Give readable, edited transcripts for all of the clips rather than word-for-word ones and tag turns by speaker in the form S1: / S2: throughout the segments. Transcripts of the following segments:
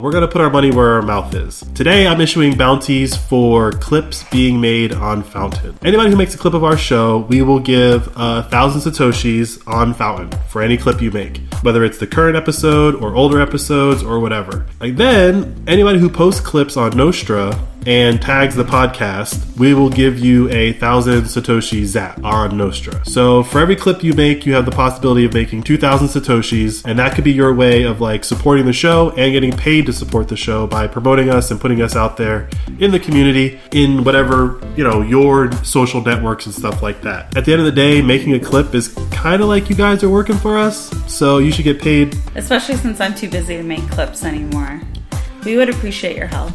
S1: We're going to put our money where our mouth is. Today, I'm issuing bounties for clips being made on Fountain. Anybody who makes a clip of our show, we will give 1,000 Satoshis on Fountain for any clip you make, whether it's the current episode or older episodes or whatever. And then, anybody who posts clips on Nostra and tags the podcast, we will give you 1,000 Satoshi zap on Nostra. So for every clip you make, you have the possibility of making 2,000 Satoshis, and that could be your way of like supporting the show and getting paid to support the show by promoting us and putting us out there in the community, in whatever, your social networks and stuff like that. At the end of the day, making a clip is kind of like you guys are working for us, so you should get paid.
S2: Especially since I'm too busy to make clips anymore. We would appreciate your help.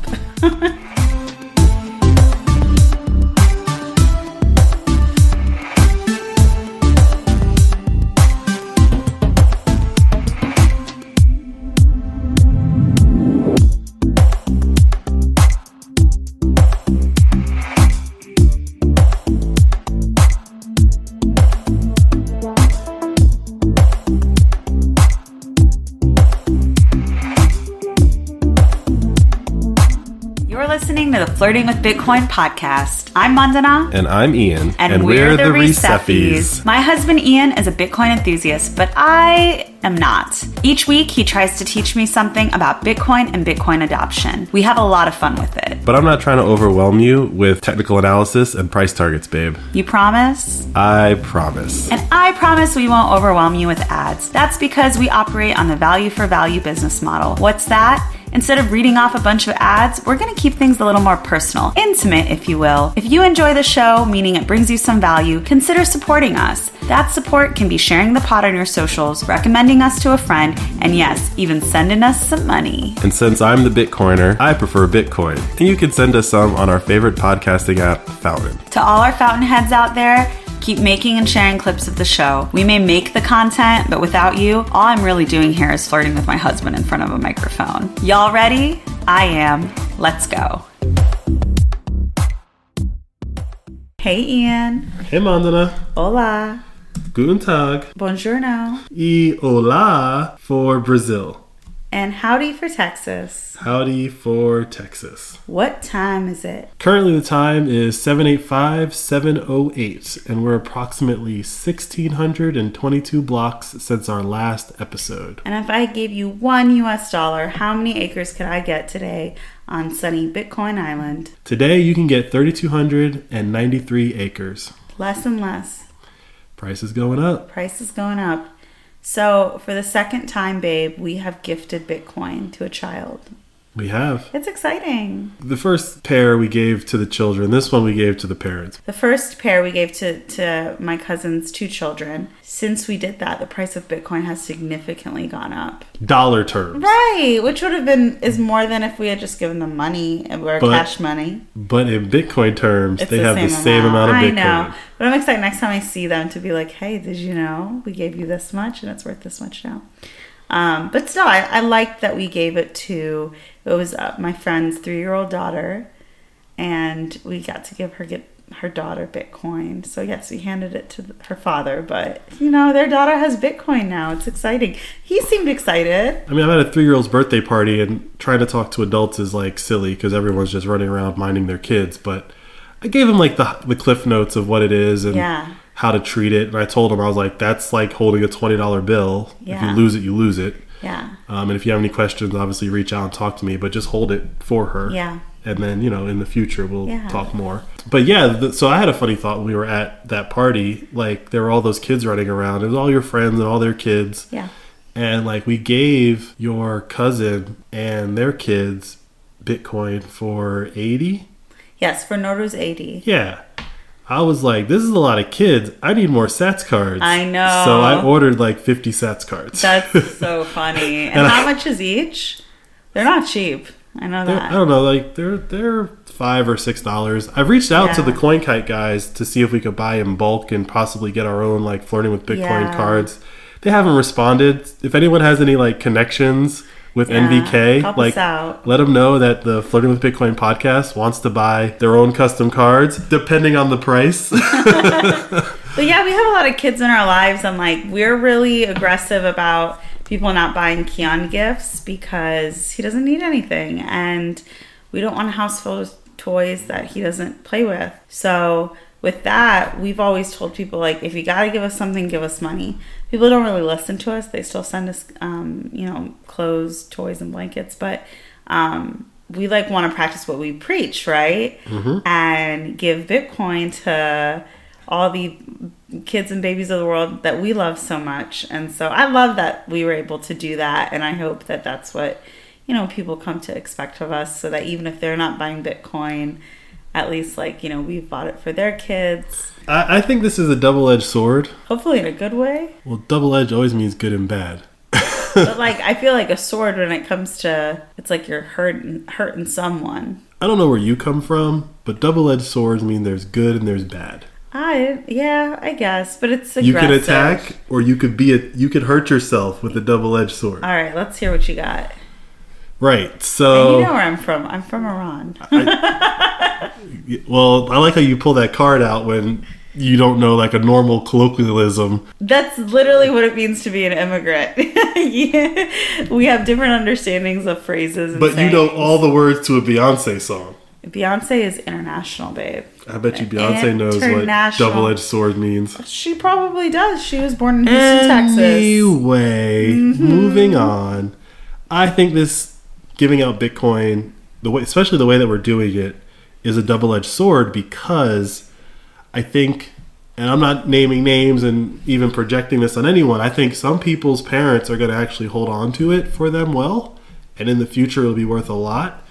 S2: Listening to the Flirting with Bitcoin podcast. I'm Mandana.
S1: And I'm Ian.
S2: And we're the Receffies. My husband Ian is a Bitcoin enthusiast, but I am not. Each week, he tries to teach me something about Bitcoin and Bitcoin adoption. We have a lot of fun with it.
S1: But I'm not trying to overwhelm you with technical analysis and price targets, babe.
S2: You promise?
S1: I promise.
S2: And I promise we won't overwhelm you with ads. That's because we operate on the value for value business model. What's that? Instead of reading off a bunch of ads, we're going to keep things a little more personal, intimate, if you will. If you enjoy the show, meaning it brings you some value, consider supporting us. That support can be sharing the pod on your socials, recommending us to a friend, and yes, even sending us some money.
S1: And since I'm the Bitcoiner, I prefer Bitcoin. And you can send us some on our favorite podcasting app, Fountain.
S2: To all our Fountain heads out there, keep making and sharing clips of the show. We may make the content, but without you, all I'm really doing here is flirting with my husband in front of a microphone. Y'all ready? I am. Let's go. Hey, Ian.
S1: Hey, Mandana.
S2: Hola.
S1: Guten Tag.
S2: Buongiorno.
S1: E hola for Brazil.
S2: And howdy for Texas.
S1: Howdy for Texas.
S2: What time is it?
S1: Currently the time is 7:08, and we're approximately 1,622 blocks since our last episode.
S2: And if I gave you $1, how many acres could I get today on sunny Bitcoin Island?
S1: Today you can get 3,293 acres.
S2: Less and less.
S1: Price is going up.
S2: Price is going up. So, for the second time, babe, we have gifted Bitcoin to a child.
S1: We have.
S2: It's exciting.
S1: The first pair we gave to the children. This one we gave to the parents.
S2: The first pair we gave to my cousin's 2 children. Since we did that, the price of Bitcoin has significantly gone up.
S1: Dollar terms.
S2: Right, which would have is more than if we had just given them money or cash money.
S1: But in Bitcoin terms,
S2: it's
S1: they have the same amount of Bitcoin.
S2: I know. But I'm excited next time I see them to be like, hey, did you know we gave you this much and it's worth this much now? But still, I liked that we gave it to, it was my friend's 3-year-old daughter, and we got to get her daughter Bitcoin. So yes, we handed it to her father, but their daughter has Bitcoin now. It's exciting. He seemed excited.
S1: I mean, I'm at a 3-year-old's birthday party, and trying to talk to adults is like silly because everyone's just running around minding their kids, but I gave him like the cliff notes of what it is and how to treat it. And I told him, I was like, that's like holding a $20 bill. Yeah. If you lose it, you lose it.
S2: Yeah.
S1: And if you have any questions, obviously reach out and talk to me, but just hold it for her.
S2: Yeah.
S1: And then, in the future, we'll talk more. But yeah, so I had a funny thought when we were at that party. Like, there were all those kids running around. It was all your friends and all their kids.
S2: Yeah.
S1: And like, we gave your cousin and their kids Bitcoin for 80.
S2: Yes, for Noru's 80.
S1: Yeah. I was like, this is a lot of kids. I need more Sats cards.
S2: I know.
S1: So I ordered like 50 Sats cards.
S2: That's so funny. And how much is each? They're not cheap. I know that.
S1: I don't know. Like they're $5 or $6. I've reached out to the CoinKite guys to see if we could buy in bulk and possibly get our own like Flirting with Bitcoin cards. They haven't responded. If anyone has any like connections with NVK,
S2: help
S1: like
S2: us out.
S1: Let them know that the Flirting with Bitcoin podcast wants to buy their own custom cards, depending on the price.
S2: But yeah, we have a lot of kids in our lives, and like we're really aggressive about people not buying Keon gifts because he doesn't need anything. And we don't want a house full of toys that he doesn't play with. So with that, we've always told people, like, if you got to give us something, give us money. People don't really listen to us. They still send us, clothes, toys, and blankets. But we, like, want to practice what we preach, right?
S1: Mm-hmm.
S2: And give Bitcoin to all the kids and babies of the world that we love so much. And so I love that we were able to do that. And I hope that that's what, people come to expect of us, so that even if they're not buying Bitcoin, at least, like, we've bought it for their kids.
S1: I think this is a double-edged sword.
S2: Hopefully in a good way.
S1: Well, double-edged always means good and bad.
S2: But, like, I feel like a sword when it comes to, it's like you're hurting someone.
S1: I don't know where you come from, but double-edged swords mean there's good and there's bad.
S2: I guess, but it's aggressive.
S1: You can attack, or you could hurt yourself with a double-edged sword.
S2: All right, let's hear what you got.
S1: Right, so...
S2: And you know where I'm from. I'm from Iran.
S1: Well, I like how you pull that card out when you don't know, like, a normal colloquialism.
S2: That's literally what it means to be an immigrant. Yeah. We have different understandings of phrases and
S1: But
S2: sayings.
S1: you know all the words to a Beyonce song.
S2: Beyonce is international, babe.
S1: I bet you Beyonce knows what double-edged sword means.
S2: She probably does. She was born in Houston, Texas.
S1: Anyway, moving on. I think this giving out Bitcoin, especially the way that we're doing it, is a double-edged sword, because I think, and I'm not naming names and even projecting this on anyone, I think some people's parents are going to actually hold on to it for them well, and in the future it'll be worth a lot,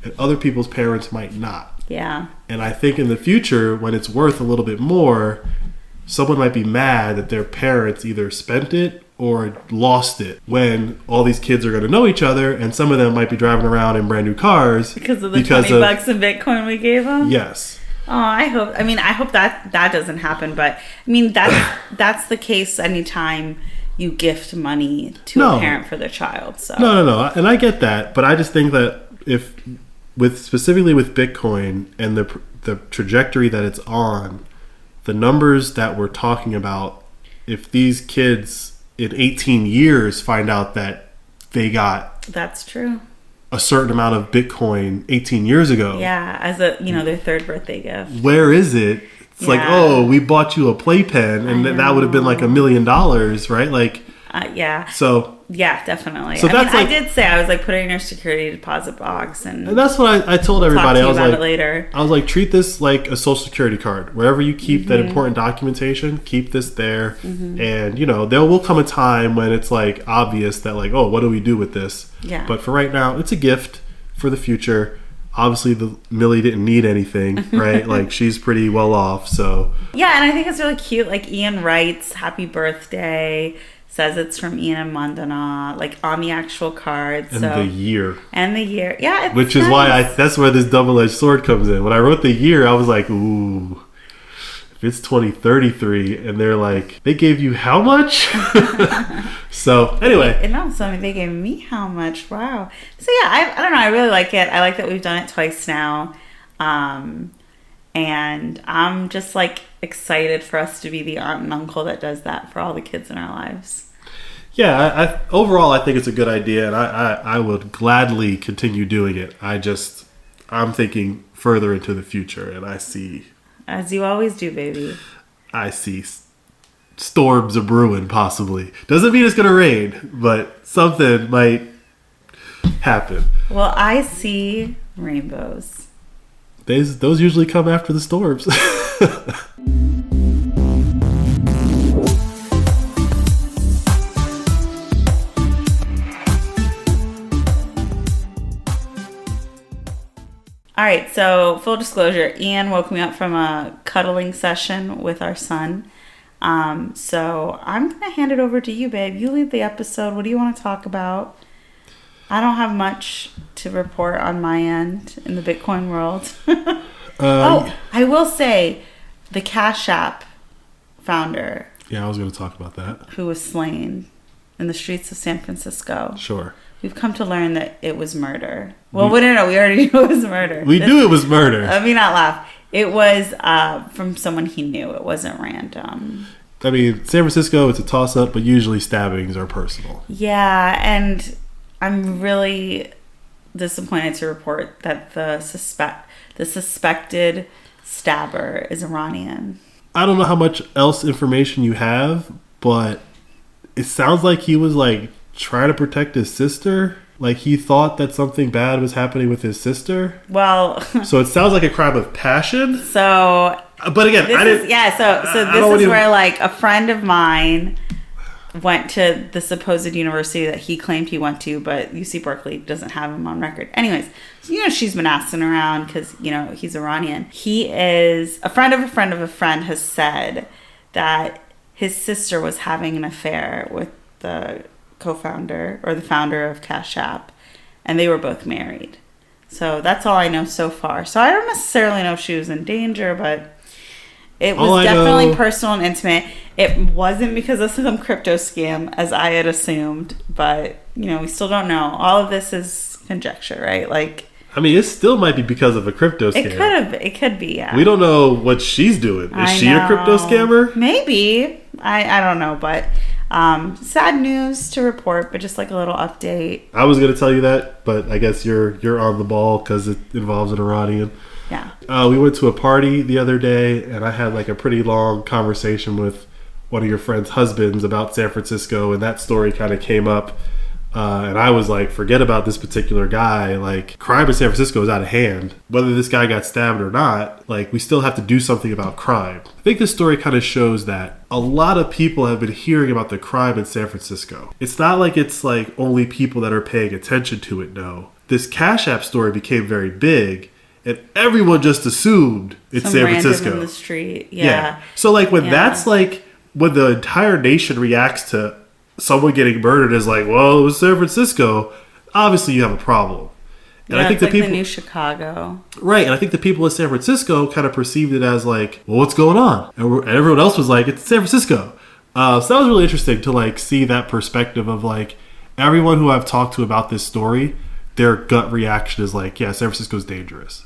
S1: and other people's parents might not.
S2: Yeah.
S1: And I think in the future, when it's worth a little bit more, someone might be mad that their parents either spent it or lost it, when all these kids are going to know each other, and some of them might be driving around in brand new cars
S2: because of the $20 in Bitcoin we gave them.
S1: Yes.
S2: Oh, I hope that doesn't happen. But I mean, that's the case anytime you gift money to a parent for their child. So
S1: no, and I get that, but I just think that specifically with Bitcoin and the trajectory that it's on, the numbers that we're talking about, if these kids in 18 years find out that they got
S2: that's true
S1: a certain amount of Bitcoin 18 years ago,
S2: as their third birthday gift,
S1: where is it? It's like, oh, we bought you a playpen, and that would have been like $1 million, right? Like,
S2: yeah.
S1: So
S2: yeah, definitely.
S1: So I
S2: did say I was like, put it in your security deposit box, and
S1: that's what I told everybody. I was like,
S2: later.
S1: I was like, treat this like a social security card. Wherever you keep that important documentation, keep this there, and there will come a time when it's like obvious that, like, oh, what do we do with this?
S2: Yeah.
S1: But for right now, it's a gift for the future. Obviously, the Millie didn't need anything, right? Like, she's pretty well off, so.
S2: Yeah, and I think it's really cute. Like, Ian writes, "Happy birthday," says it's from Ian and Mandana, like, on the actual card.
S1: And the year.
S2: Yeah,
S1: which is nice. Why that's where this double-edged sword comes in. When I wrote the year, I was like, ooh, if it's 2033, and they're like, they gave you how much? So, anyway.
S2: They gave me how much? Wow. So, yeah, I don't know. I really like it. I like that we've done it twice now. And I'm just, like, excited for us to be the aunt and uncle that does that for all the kids in our lives.
S1: Yeah, overall, I think it's a good idea, and I would gladly continue doing it. I'm thinking further into the future, and I see...
S2: As you always do, baby.
S1: I see storms are brewing, possibly. Doesn't mean it's going to rain, but something might happen. Well,
S2: I see rainbows.
S1: Those usually come after the storms.
S2: All right, so full disclosure, Ian woke me up from a cuddling session with our son. So I'm going to hand it over to you, babe. You lead the episode. What do you want to talk about? I don't have much to report on my end in the Bitcoin world. I will say the Cash App founder.
S1: Yeah, I was going to talk about that.
S2: Who was slain in the streets of San Francisco.
S1: Sure.
S2: We've come to learn that it was murder. Well, we already knew it was murder.
S1: We knew it was murder.
S2: Let me not laugh. It was from someone he knew. It wasn't random.
S1: I mean, San Francisco, it's a toss-up, but usually stabbings are personal.
S2: Yeah, and I'm really disappointed to report that the suspected stabber is Iranian.
S1: I don't know how much else information you have, but it sounds like he was like trying to protect his sister. Like he thought that something bad was happening with his sister.
S2: Well,
S1: so it sounds like a crime of passion.
S2: So,
S1: but again,
S2: I didn't. So this is where like a friend of mine went to the supposed university that he claimed he went to, but UC Berkeley doesn't have him on record. Anyways, so, she's been asking around because, he's Iranian. He is a friend of a friend of a friend has said that his sister was having an affair with the co-founder or the founder of Cash App, and they were both married. So that's all I know so far. So I don't necessarily know if she was in danger, but it was definitely personal and intimate. It wasn't because of some crypto scam, as I had assumed, but, we still don't know. All of this is conjecture, right? Like,
S1: I mean, it still might be because of a crypto scam.
S2: It could be, yeah.
S1: We don't know what she's doing. Is she a crypto scammer?
S2: Maybe. I don't know, but sad news to report, but just like a little update.
S1: I was going to tell you that, but I guess you're on the ball because it involves an Iranian.
S2: Yeah.
S1: We went to a party the other day, and I had like a pretty long conversation with one of your friend's husbands about San Francisco, and that story kind of came up. And I was like, forget about this particular guy. Like, crime in San Francisco is out of hand. Whether this guy got stabbed or not, like, we still have to do something about crime. I think this story kind of shows that a lot of people have been hearing about the crime in San Francisco. It's not like it's like only people that are paying attention to it know. This Cash App story became very big, and everyone just assumed it's
S2: Some
S1: San Francisco.
S2: Random in the street. Yeah.
S1: So like when that's like when the entire nation reacts to someone getting murdered as like, well, it was San Francisco, obviously you have a problem. And I think
S2: it's like the new Chicago.
S1: Right, and I think the people in San Francisco kind of perceived it as like, well, what's going on? And everyone else was like, it's San Francisco. So that was really interesting to like see that perspective of like everyone who I've talked to about this story, their gut reaction is like, yeah, San Francisco's dangerous.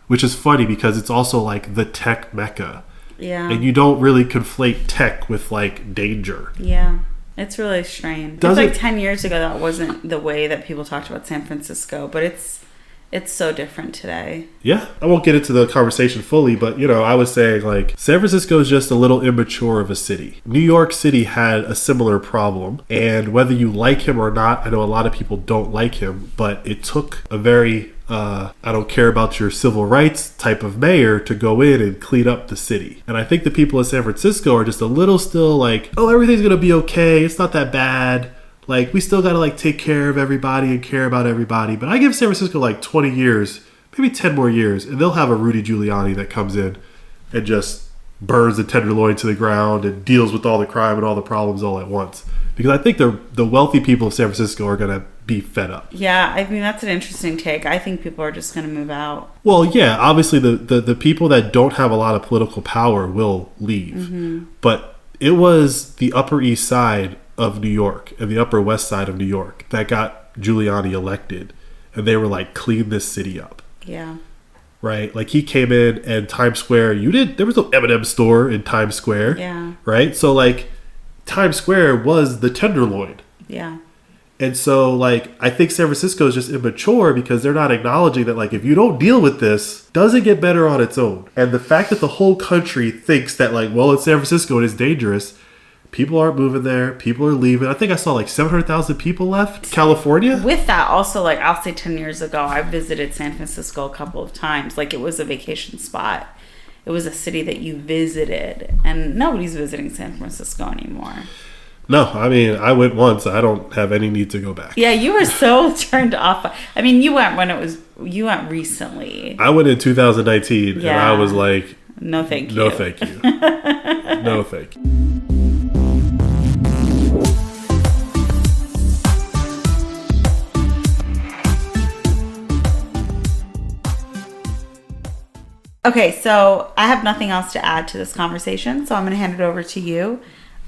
S1: Which is funny because it's also like the tech mecca.
S2: Yeah.
S1: And you don't really conflate tech with like danger.
S2: Yeah. It's really strange. It's like 10 years ago that wasn't the way that people talked about San Francisco, but it's so different today.
S1: Yeah. I won't get into the conversation fully, but I was saying like San Francisco is just a little immature of a city. New York City had a similar problem, and whether you like him or not, I know a lot of people don't like him, but it took a very I don't care about your civil rights type of mayor to go in and clean up the city. And I think the people in San Francisco are just a little still like, oh, everything's going to be okay. It's not that bad. Like, we still got to like take care of everybody and care about everybody. But I give San Francisco like 20 years, maybe 10 more years, and they'll have a Rudy Giuliani that comes in and just burns the Tenderloin to the ground and deals with all the crime and all the problems all at once. Because I think the wealthy people of San Francisco are going to be fed up.
S2: Yeah, I mean, that's an interesting take. I think people are just going to move out.
S1: Well, yeah, obviously the people that don't have a lot of political power will leave. Mm-hmm. But it was the Upper East Side of New York and the Upper West Side of New York that got Giuliani elected. And they were like, clean this city up.
S2: Yeah.
S1: Right? Like he came in and Times Square, there was no M&M store in Times Square.
S2: Yeah.
S1: Right? So like Times Square was the Tenderloin.
S2: Yeah.
S1: And so, like, I think San Francisco is just immature because they're not acknowledging that, like, if you don't deal with this, does it get better on its own? And the fact that the whole country thinks that, like, well, it's San Francisco and it's dangerous, people aren't moving there, people are leaving. I think I saw, like, 700,000 people left California.
S2: With that, also, like, I'll say 10 years ago, I visited San Francisco a couple of times. Like, it was a vacation spot. It was a city that you visited. And nobody's visiting San Francisco anymore.
S1: No, I mean, I went once. I don't have any need to go back.
S2: Yeah, you were so turned off. I mean, you went recently.
S1: I went in 2019, and I was like,
S2: no, thank you.
S1: No, thank you. No, thank you.
S2: Okay, so I have nothing else to add to this conversation, so I'm going to hand it over to you.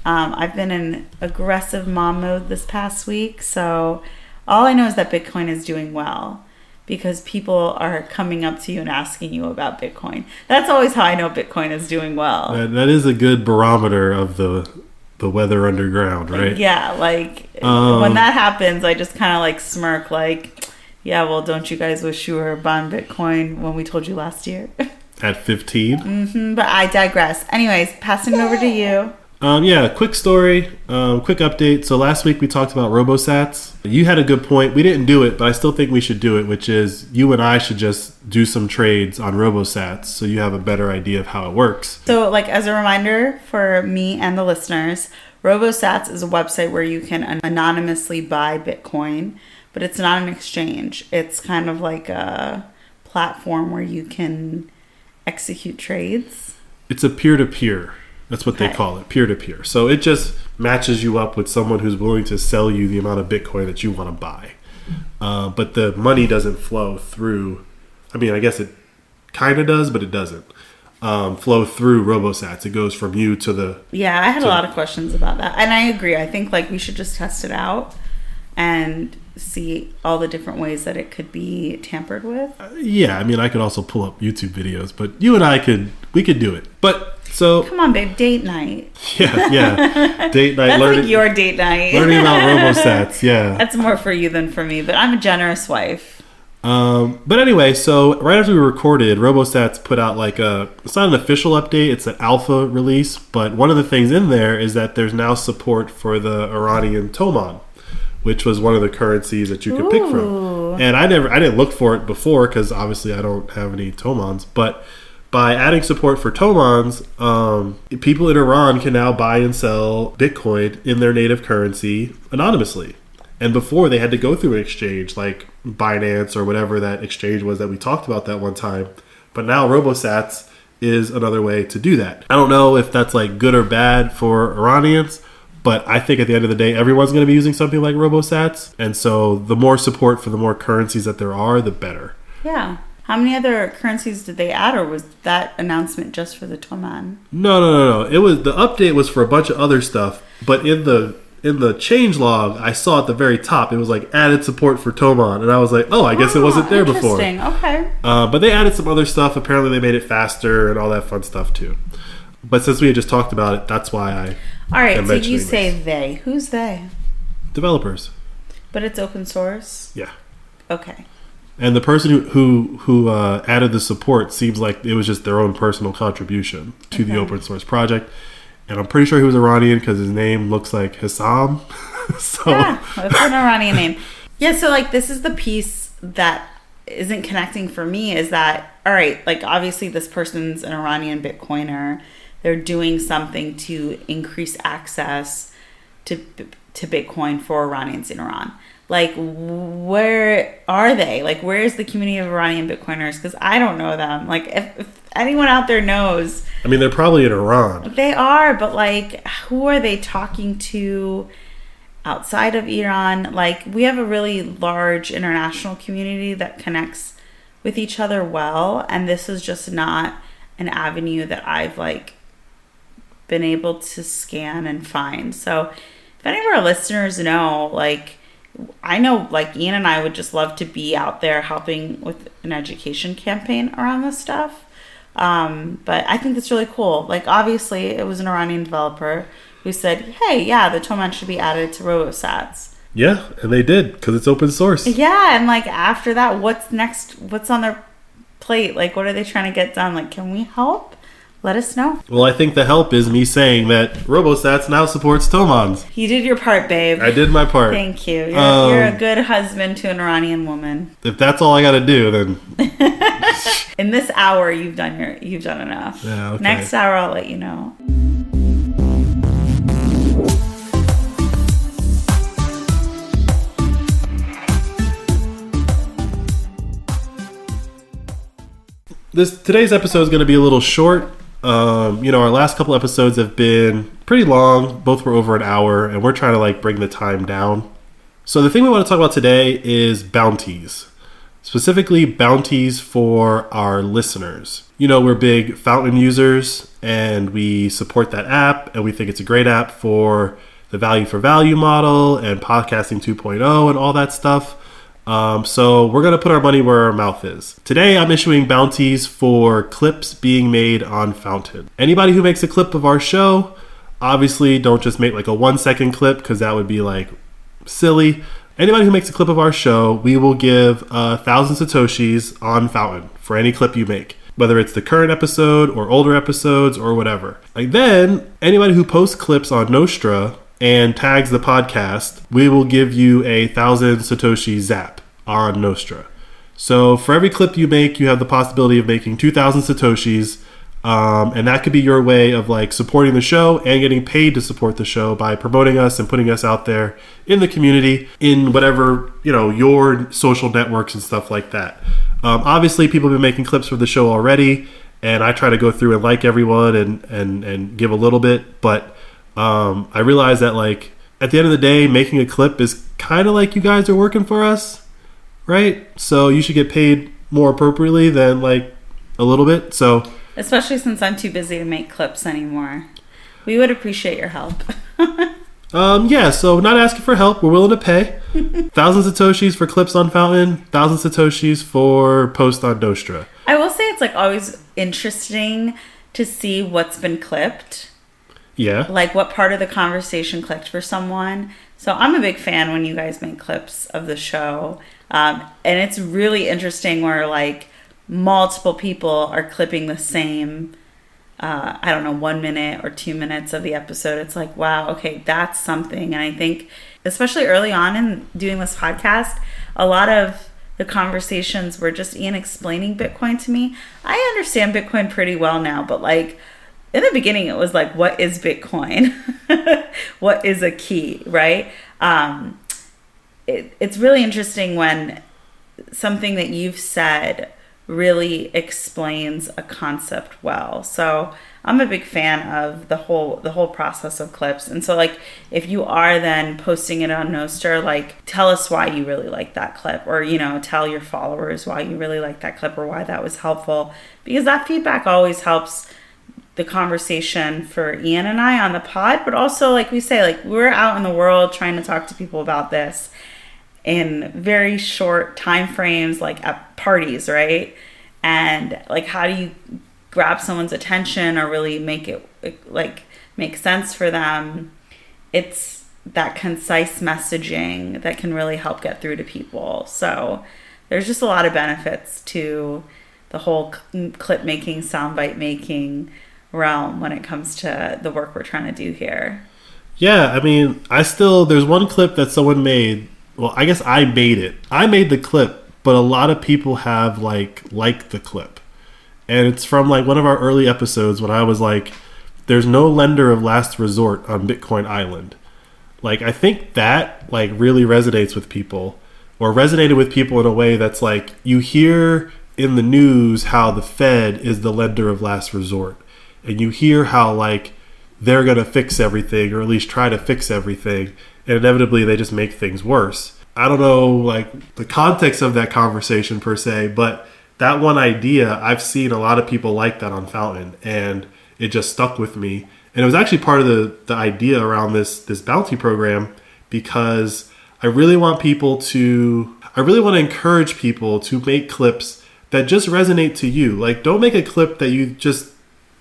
S2: I've been in aggressive mom mode this past week, so all I know is that Bitcoin is doing well. because people are coming up to you and asking you about Bitcoin. That's always how I know Bitcoin is doing well.
S1: That is a good barometer of the weather underground, right?
S2: Yeah, like when that happens, I just kind of like smirk, like, yeah, well, don't you guys wish you were buying Bitcoin when we told you last year?
S1: At 15?
S2: But I digress. Anyways, passing it over to you.
S1: Quick story, quick update. So last week we talked about RoboSats. You had a good point. We didn't do it, but I still think we should do it, which is you and I should just do some trades on RoboSats so you have a better idea of how it works.
S2: So like as a reminder for me and the listeners, RoboSats is a website where you can anonymously buy Bitcoin, but it's not an exchange. It's kind of like a platform where you can execute trades.
S1: It's a peer-to-peer. That's what they call it, peer-to-peer. So it just matches you up with someone who's willing to sell you the amount of Bitcoin that you want to buy. But the money doesn't flow through. I mean, I guess it kind of does, but it doesn't flow through RoboSats. It goes from you to the...
S2: Yeah, I had a lot of questions about that. And I agree. I think like we should just test it out and see all the different ways that it could be tampered with.
S1: Yeah, I mean, I could also pull up YouTube videos, but you and I we could do it. But... So
S2: come on, babe, date night.
S1: Yeah, date night.
S2: That's like your date night.
S1: Learning about RoboSats, yeah.
S2: That's more for you than for me, but I'm a generous wife.
S1: But anyway, so right after we recorded, RoboSats put out it's not an official update, it's an alpha release, but one of the things in there is that there's now support for the Iranian Toman, which was one of the currencies that you could pick from. And I didn't look for it before because obviously I don't have any Tomans, but by adding support for Tomans, people in Iran can now buy and sell Bitcoin in their native currency anonymously. And before, they had to go through an exchange like Binance or whatever that exchange was that we talked about that one time. But now RoboSats is another way to do that. I don't know if that's like good or bad for Iranians, but I think at the end of the day, everyone's going to be using something like RoboSats. And so the more support for the more currencies that there are, the better.
S2: Yeah. How many other currencies did they add, or was that announcement just for the Toman?
S1: No. It was the update was for a bunch of other stuff, but in the change log, I saw at the very top it was like added support for Toman, and I was like, oh, I guess it wasn't there before.
S2: Interesting. Okay.
S1: But they added some other stuff. Apparently, they made it faster and all that fun stuff too. But since we had just talked about it, that's why I.
S2: All right. So you say they? Who's they?
S1: Developers.
S2: But it's open source.
S1: Yeah.
S2: Okay.
S1: And the person who added the support seems like it was just their own personal contribution to the open source project. And I'm pretty sure he was Iranian because his name looks like Hassam. So
S2: yeah, that's an Iranian name. Yeah, so like this is the piece that isn't connecting for me is that, all right, like obviously this person's an Iranian Bitcoiner. They're doing something to increase access to Bitcoin for Iranians in Iran. Like, where are they? Like, where is the community of Iranian Bitcoiners? Because I don't know them. Like, if anyone out there knows.
S1: I mean, they're probably in Iran.
S2: They are, but, like, who are they talking to outside of Iran? Like, we have a really large international community that connects with each other well. And this is just not an avenue that I've, like, been able to scan and find. So, if any of our listeners know, like, I know like Ian and I would just love to be out there helping with an education campaign around this stuff. But I think that's really cool. Like obviously it was an Iranian developer who said, hey, yeah, the Toman should be added to RoboSats.
S1: Yeah, and they did because it's open source.
S2: Yeah, and like after that, what's next? What's on their plate? Like what are they trying to get done? Like can we help? Let us know.
S1: Well, I think the help is me saying that RoboSats now supports Tomans.
S2: You did your part, babe.
S1: I did my part.
S2: Thank you. You're a good husband to an Iranian woman.
S1: If that's all I got to do, then...
S2: In this hour, you've done enough.
S1: Yeah, okay.
S2: Next hour, I'll let you know.
S1: Today's episode is going to be a little short. Our last couple episodes have been pretty long. Both were over an hour, and we're trying to like bring the time down. So the thing we want to talk about today is bounties. Specifically, bounties for our listeners. We're big Fountain users, and we support that app, and we think it's a great app for the value for value model and podcasting 2.0 and all that stuff. So we're going to put our money where our mouth is. Today, I'm issuing bounties for clips being made on Fountain. Anybody who makes a clip of our show, obviously don't just make like a 1-second clip because that would be like silly. Anybody who makes a clip of our show, we will give 1,000 Satoshis on Fountain for any clip you make, whether it's the current episode or older episodes or whatever. And then anybody who posts clips on Nostra and tags the podcast, we will give you 1,000 Satoshi zap on Nostra. So for every clip you make, you have the possibility of making 2,000 Satoshis. And that could be your way of like supporting the show and getting paid to support the show by promoting us and putting us out there in the community in whatever, your social networks and stuff like that. Obviously, people have been making clips for the show already, and I try to go through and like everyone and give a little bit, but I realize that like at the end of the day, making a clip is kind of like you guys are working for us, right? So you should get paid more appropriately than like a little bit. So
S2: especially since I'm too busy to make clips anymore, we would appreciate your help.
S1: Yeah, so not asking for help. We're willing to pay. 1,000 Satoshis for clips on Fountain, 1,000 Satoshis for post on Nostra.
S2: I will say it's like always interesting to see what's been clipped.
S1: Yeah.
S2: Like what part of the conversation clicked for someone. So I'm a big fan when you guys make clips of the show. And it's really interesting where like multiple people are clipping the same 1 minute or 2 minutes of the episode. It's like, wow, okay, that's something. And I think especially early on in doing this podcast, a lot of the conversations were just Ian explaining Bitcoin to me. I understand Bitcoin pretty well now, but like in the beginning it was like, what is Bitcoin? What is a key, right? It's really interesting when something that you've said really explains a concept well. So I'm a big fan of the whole process of clips. And so like if you are then posting it on Nostra, like tell us why you really like that clip, or tell your followers why you really like that clip or why that was helpful, because that feedback always helps the conversation for Ian and I on the pod. But also, like we say, like we're out in the world trying to talk to people about this in very short time frames, like at parties, right? And like how do you grab someone's attention or really make it like make sense for them? It's that concise messaging that can really help get through to people. So there's just a lot of benefits to the whole clip making, soundbite making realm when it comes to the work we're trying to do here.
S1: Yeah, I mean, there's one clip that someone made. Well, I guess I made it. I made the clip, but a lot of people have liked the clip. And it's from like one of our early episodes when I was like, there's no lender of last resort on Bitcoin Island. Like, I think that like really resonates with people, or resonated with people in a way that's like, you hear in the news how the Fed is the lender of last resort. And you hear how like they're going to fix everything, or at least try to fix everything. And inevitably they just make things worse. I don't know like the context of that conversation per se, but that one idea, I've seen a lot of people like that on Fountain, and it just stuck with me. And it was actually part of the idea around this bounty program, because I really want to encourage people to make clips that just resonate to you. Like, don't make a clip that you just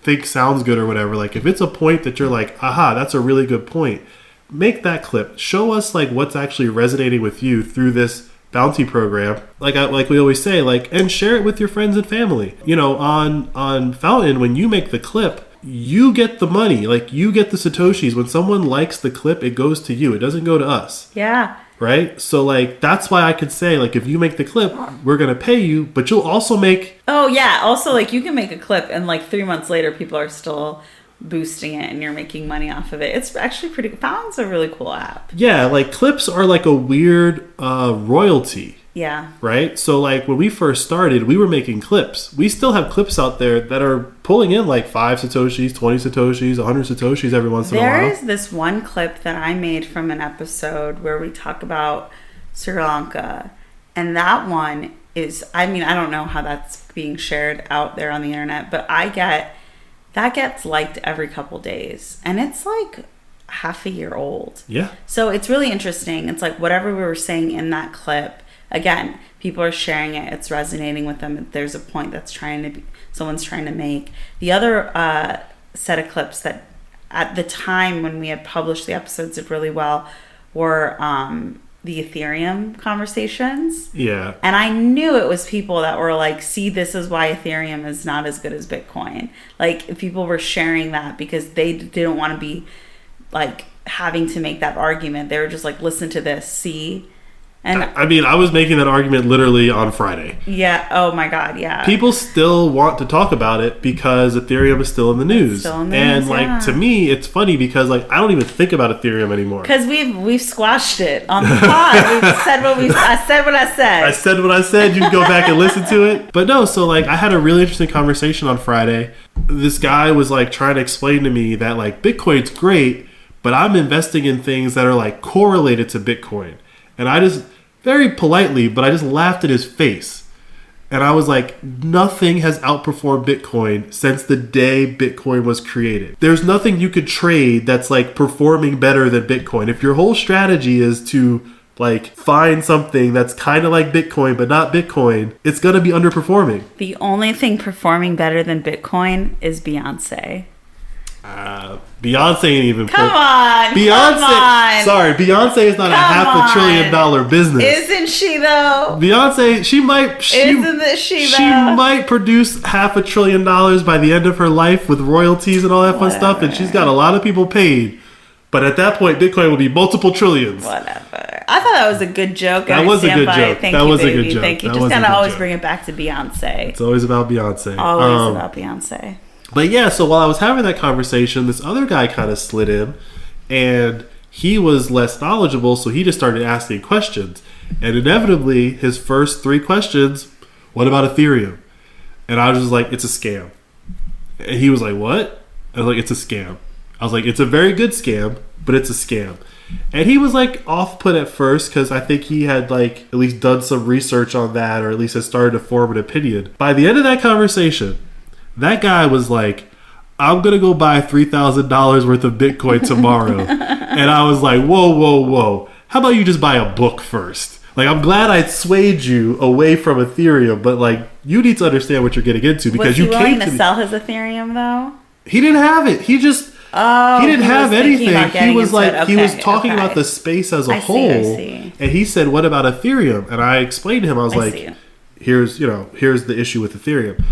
S1: think sounds good or whatever. Like, if it's a point that you're like, aha, that's a really good point, make that clip. Show us like what's actually resonating with you through this bounty program. Like we always say, like, and share it with your friends and family. On Fountain, when you make the clip, you get the money. Like, you get the Satoshis. When someone likes the clip, it goes to you. It doesn't go to us.
S2: Yeah.
S1: Right? So like that's why I could say, like, if you make the clip, we're gonna pay you, but you'll also make
S2: also like you can make a clip and like 3 months later people are still boosting it and you're making money off of it. It's actually pretty. Fountain's a really cool app.
S1: Yeah, like clips are like a weird royalty.
S2: Yeah.
S1: Right? So like when we first started, we were making clips. We still have clips out there that are pulling in like 5 Satoshis, 20 Satoshis, 100 Satoshis every once in a while.
S2: There is this one clip that I made from an episode where we talk about Sri Lanka. And that one is, I mean, I don't know how that's being shared out there on the internet, but that gets liked every couple days. And it's like half a year old.
S1: Yeah.
S2: So it's really interesting. It's like whatever we were saying in that clip, again, people are sharing it. It's resonating with them. There's a point someone's trying to make. The other set of clips that at the time when we had published the episodes did really well were the Ethereum conversations.
S1: Yeah.
S2: And I knew it was people that were like, see, this is why Ethereum is not as good as Bitcoin. Like, people were sharing that because they didn't want to be like having to make that argument. They were just like, listen to this, see. And
S1: I mean, I was making that argument literally on Friday.
S2: Yeah. Oh my God. Yeah.
S1: People still want to talk about it because Ethereum is still in the news.
S2: Still in the
S1: and
S2: news,
S1: like
S2: yeah.
S1: to me, it's funny because like I don't even think about Ethereum anymore.
S2: Because we've squashed it on the pod. I said what I said.
S1: I said what I said. You can go back and listen to it. But no, so like I had a really interesting conversation on Friday. This guy was like trying to explain to me that like Bitcoin's great, but I'm investing in things that are like correlated to Bitcoin. And I just very politely, but I just laughed at his face. And I was like, nothing has outperformed Bitcoin since the day Bitcoin was created. There's nothing you could trade that's like performing better than Bitcoin. If your whole strategy is to like find something that's kind of like Bitcoin, but not Bitcoin, it's going to be underperforming.
S2: The only thing performing better than Bitcoin is Beyonce.
S1: Beyonce ain't even...
S2: Come on!
S1: Sorry, Beyonce is not a $500 billion business.
S2: Isn't she, though?
S1: Beyonce, she might produce $500 billion by the end of her life with royalties and all that fun stuff, and she's got a lot of people paid. But at that point, Bitcoin will be multiple trillions.
S2: Whatever. I thought that was a good joke.
S1: That was a good joke.
S2: Thank you, baby. Thank you. Just gotta always bring it back to Beyonce.
S1: It's always about Beyonce.
S2: Always about Beyonce.
S1: But yeah, so while I was having that conversation, this other guy kind of slid in, and he was less knowledgeable, so he just started asking questions. And inevitably, his first 3 questions, what about Ethereum? And I was just like, it's a scam. And he was like, what? I was like, it's a scam. I was like, it's a very good scam, but it's a scam. And he was like off-put at first because I think he had like at least done some research on that, or at least had started to form an opinion. By the end of that conversation, that guy was like, I'm going to go buy $3,000 worth of Bitcoin tomorrow. And I was like, whoa. How about you just buy a book first? Like, I'm glad I swayed you away from Ethereum, but like, you need to understand what you're getting into because
S2: was he willing to sell his Ethereum though?
S1: He didn't have it. He didn't have anything. He was like, he was talking about the space as a whole. And he said, what about Ethereum? And I explained to him, I was like, here's the issue with Ethereum.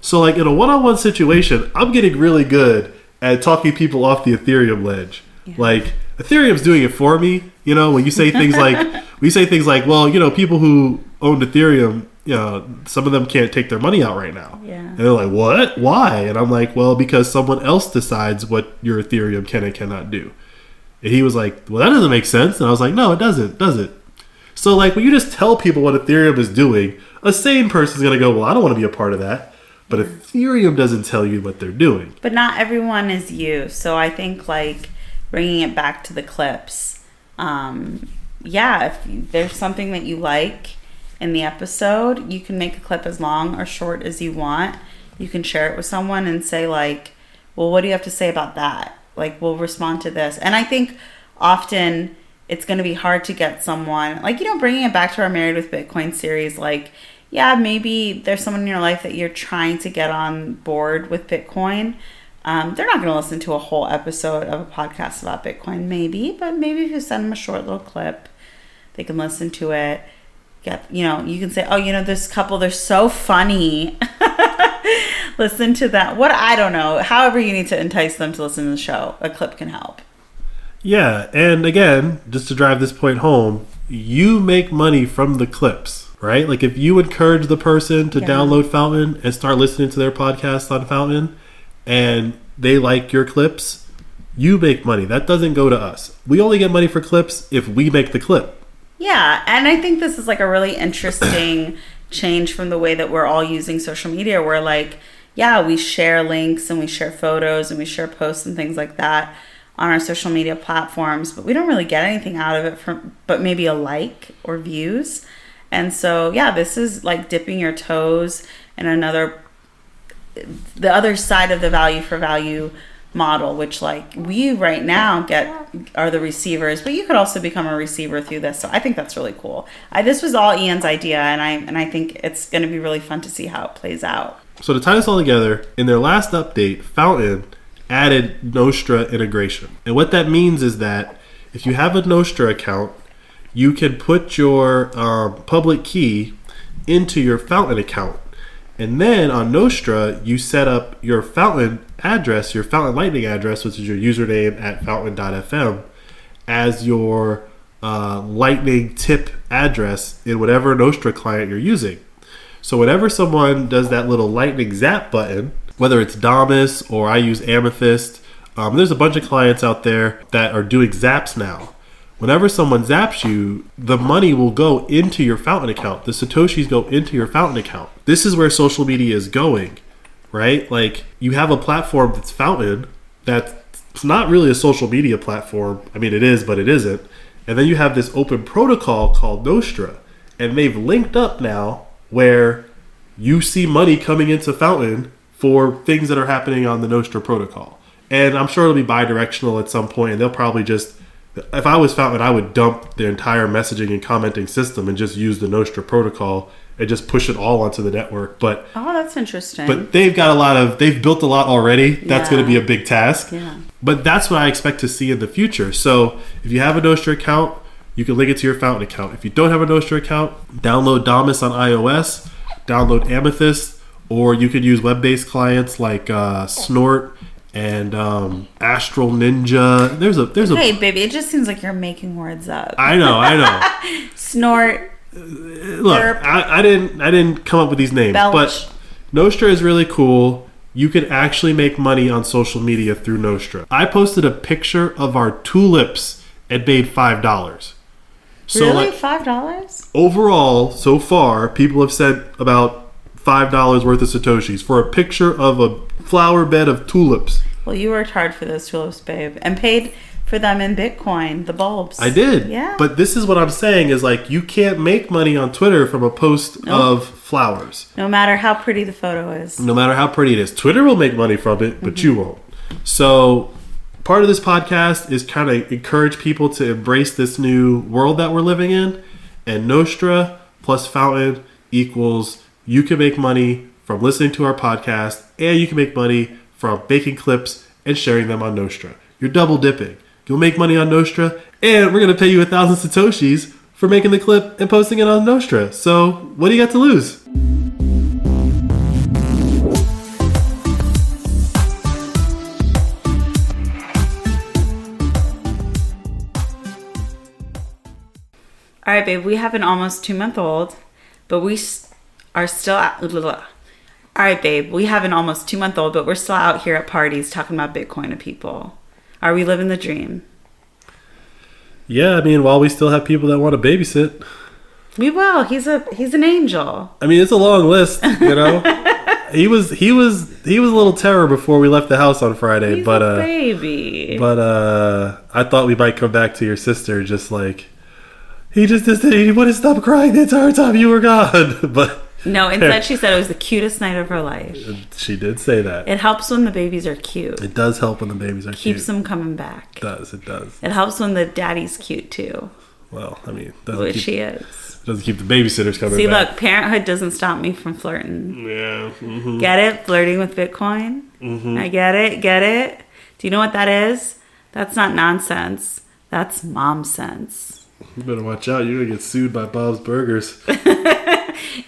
S1: So like in a one-on-one situation, I'm getting really good at talking people off the Ethereum ledge. Yeah. Like Ethereum's doing it for me. You know, when you say things like, well, you know, people who owned Ethereum, you know, some of them can't take their money out right now.
S2: Yeah.
S1: And they're like, what? Why? And I'm like, well, because someone else decides what your Ethereum can and cannot do. And he was like, well, that doesn't make sense. And I was like, no, it doesn't, does it? So like when you just tell people what Ethereum is doing, a sane person's going to go, well, I don't want to be a part of that. But Ethereum doesn't tell you what they're doing.
S2: But not everyone is you. So I think like bringing it back to the clips. If there's something that you like in the episode, you can make a clip as long or short as you want. You can share it with someone and say like, well, what do you have to say about that? Like, we'll respond to this. And I think often it's going to be hard to get someone like, you know, bringing it back to our Married with Bitcoin series, like, yeah, maybe there's someone in your life that you're trying to get on board with Bitcoin. They're not going to listen to a whole episode of a podcast about Bitcoin, maybe. But maybe if you send them a short little clip, they can listen to it. You can say, oh, you know, this couple, they're so funny. Listen to that. I don't know. However you need to entice them to listen to the show, a clip can help.
S1: Yeah, and again, just to drive this point home, you make money from the clips. Right? Like if you encourage the person to download Fountain and start listening to their podcast on Fountain and they like your clips, you make money. That doesn't go to us. We only get money for clips if we make the clip.
S2: Yeah. And I think this is like a really interesting change from the way that we're all using social media. Where like, yeah, we share links and we share photos and we share posts and things like that on our social media platforms, but we don't really get anything out of it but maybe a like or views. And so, yeah, this is like dipping your toes in the other side of the value for value model, which like we right now are the receivers, but you could also become a receiver through this. So I think that's really cool. This was all Ian's idea, and I think it's going to be really fun to see how it plays out.
S1: So to tie this all together, in their last update, Fountain added Nostra integration. And what that means is that if you have a Nostra account, you can put your public key into your Fountain account. And then on Nostra, you set up your Fountain address, your Fountain Lightning address, which is your username at fountain.fm, as your Lightning tip address in whatever Nostra client you're using. So whenever someone does that little Lightning Zap button, whether it's Damus or I use Amethyst, there's a bunch of clients out there that are doing zaps now. Whenever someone zaps you, the money will go into your Fountain account. The Satoshis go into your Fountain account. This is where social media is going, right? Like, you have a platform that's Fountain that's not really a social media platform. I mean, it is, but it isn't. And then you have this open protocol called Nostra. And they've linked up now where you see money coming into Fountain for things that are happening on the Nostra protocol. And I'm sure it'll be bi-directional at some point, and they'll probably just, if I was Fountain, I would dump the entire messaging and commenting system and just use the Nostra protocol and just push it all onto the network. But
S2: that's interesting.
S1: But they've built a lot already. That's going to be a big task.
S2: Yeah.
S1: But that's what I expect to see in the future. So if you have a Nostra account, you can link it to your Fountain account. If you don't have a Nostra account, download Damus on iOS, download Amethyst, or you could use web-based clients like Snort and Astral Ninja. There's a.
S2: Hey, baby, it just seems like you're making words up.
S1: I know.
S2: Snort.
S1: Look, I didn't come up with these names,
S2: Belch.
S1: But Nostra is really cool. You can actually make money on social media through Nostra. I posted a picture of our tulips and made $5. So
S2: really? $5?
S1: Overall, so far, people have sent about $5 worth of Satoshis for a picture of a flower bed of tulips.
S2: Well, you worked hard for those tulips, babe, and paid for them in Bitcoin, the bulbs.
S1: I did.
S2: Yeah.
S1: But this is what I'm saying is like, you can't make money on Twitter from a post of flowers.
S2: No matter how pretty the photo is.
S1: No matter how pretty it is. Twitter will make money from it, but you won't. So part of this podcast is kind of encourage people to embrace this new world that we're living in. And Nostra plus Fountain equals you can make money from listening to our podcast, and you can make money from making clips and sharing them on Nostra. You're double dipping. You'll make money on Nostra, and we're going to pay you 1,000 Satoshis for making the clip and posting it on Nostra. So what do you got to lose?
S2: All right, babe, we have an almost 2-month-old, but we are still out. All right, babe, we have an almost 2-month-old, but we're still out here at parties talking about Bitcoin to people. Are we living the dream?
S1: Yeah, I mean, while we still have people that want to babysit.
S2: We will. He's an angel.
S1: I mean, it's a long list, you know. He was a little terror before we left the house on Friday.
S2: He's
S1: but
S2: a baby.
S1: But I thought we might come back to your sister just like he wouldn't stop crying the entire time you were gone. But
S2: no, instead she said it was the cutest night of her life.
S1: She did say that.
S2: It helps when the babies are cute.
S1: It does help when the babies are cute.
S2: Keeps them coming back.
S1: It does.
S2: It helps when the daddy's cute too.
S1: Well, I mean,
S2: she is.
S1: Doesn't keep the babysitters coming back.
S2: See, look, parenthood doesn't stop me from flirting.
S1: Yeah. Mm-hmm.
S2: Get it? Flirting with Bitcoin?
S1: Mm-hmm.
S2: I get it? Do you know what that is? That's not nonsense. That's mom sense.
S1: You better watch out. You're going to get sued by Bob's Burgers.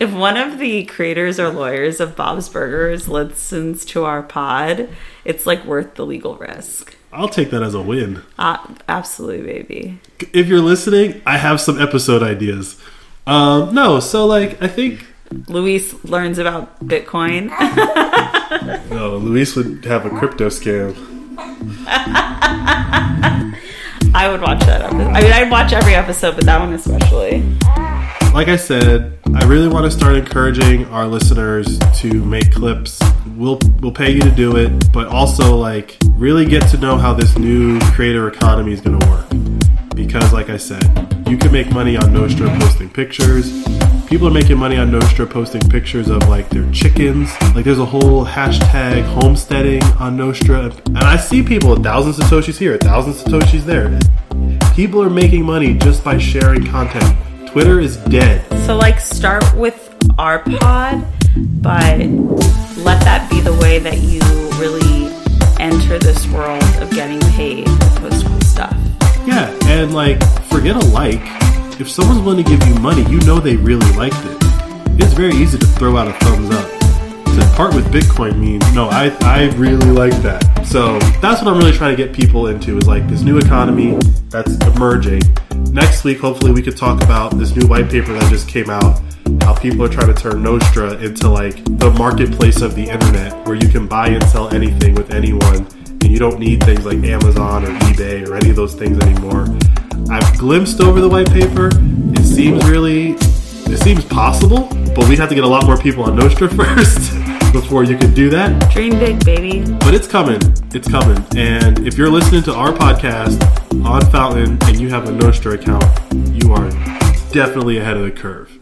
S2: If one of the creators or lawyers of Bob's Burgers listens to our pod, it's like worth the legal risk.
S1: I'll take that as a win.
S2: Absolutely, baby. If
S1: you're listening, I have some episode ideas. I think
S2: Luis learns about Bitcoin.
S1: No, Luis would have a crypto scam.
S2: I would watch that episode. I mean, I'd watch every episode, but that one especially.
S1: Like I said, I really want to start encouraging our listeners to make clips. We'll pay you to do it, but also like really get to know how this new creator economy is going to work. Because like I said, you can make money on Nostra posting pictures, People are making money on Nostra posting pictures of like their chickens. Like there's a whole hashtag homesteading on Nostra. And I see people 1,000 Satoshis here, 1,000 Satoshis there. People are making money just by sharing content. Twitter is dead.
S2: So like start with our pod, but let that be the way that you really enter this world of getting paid to post cool stuff.
S1: Yeah, and like forget a like. If someone's willing to give you money, you know they really liked it. It's very easy to throw out a thumbs up. To part with Bitcoin means, no, I really like that. So that's what I'm really trying to get people into, is like this new economy that's emerging. Next week, hopefully we could talk about this new white paper that just came out, how people are trying to turn Nostra into like the marketplace of the internet, where you can buy and sell anything with anyone, and you don't need things like Amazon or eBay or any of those things anymore. I've glimpsed over the white paper. It seems possible, but we'd have to get a lot more people on Nostra first before you could do that.
S2: Dream big, baby.
S1: But it's coming. It's coming. And if you're listening to our podcast on Fountain and you have a Nostra account, you are definitely ahead of the curve.